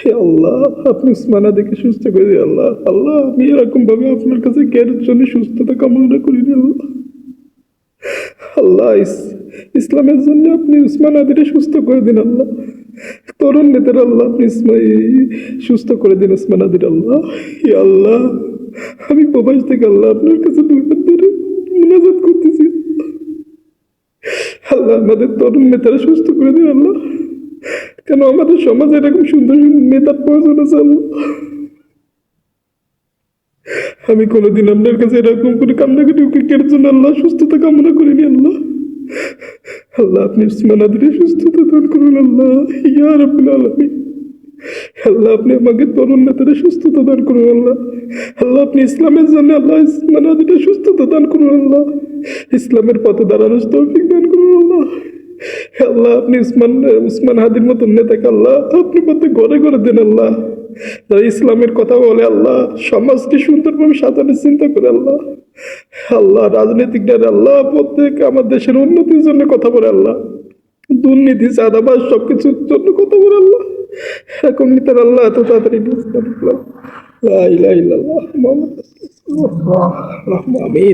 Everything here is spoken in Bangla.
হে আল্লাহ, আপনি উসমান আদিকে সুস্থ করে দিন আল্লাহ। আল্লাহ, আমি এরকম ভাবে আপনার কাছে জ্ঞানের জন্য সুস্থতা কামনা করি আল্লাহ। আল্লাহ, ইসলামের জন্য আপনি উসমান আদিরে সুস্থ করে দিন আল্লাহ। তরুণ নেতার আল্লাহ, আপনি সুস্থ করে দিন উসমান আদির আল্লাহ। হে আল্লাহ, আমি প্রবাস থেকে আল্লাহ আপনার কাছে দুই হাত ধরে মুনাজাত করতেছি আল্লাহ, আমাদের তরুণ নেতারা সুস্থ করে দিন আল্লাহ। কেন আমাদের সমাজে এরকম সুন্দর সুন্দর নেতার প্রয়োজন আছে আল্লাহ। আমি কোনোদিন আপনার কাছে এরকম করে কান্নাকাটি কের জন্য আল্লাহ সুস্থতা কামনা করিনি আল্লাহ। আল্লাহ, আপনি উসমান আদিরে সুস্থতা দান করুন আল্লাহ। ইয়া রাব্বুল আলামিন। আল্লাহ, আপনি আমাকে তরুণ নেতারা সুস্থতা দান করুন আল্লাহ। আল্লাহ, আপনি ইসলামের জন্য আল্লাহ উসমান আদিরে সুস্থতা দান করুন আল্লাহ। ইসলামের পথে দাঁড়ানোর তৌফিক দান করুন আল্লাহ। আল্লাহ, আপনি উসমান হাদির মতন নেতাকে আল্লাহ আপনি পথে ঘরে ঘরে দেন আল্লাহ, যারা ইসলামের কথা বলে আল্লাহ, সমাজকে সুন্দরভাবে সাজানোর চিন্তা করে আল্লাহ। আল্লাহ, রাজনীতিকরা আল্লাহ প্রত্যেক আমার দেশের উন্নতির জন্য কথা বলে আল্লাহ, দুর্নীতি চাঁদাবাজ সবকিছুর জন্য কথা বলে আল্লাহ। এরকম নেতার আল্লাহ এত তাড়াতাড়ি লা ইলাহা ইল্লাল্লাহ মুহাম্মাদুর রাসূলুল্লাহ। আমিন।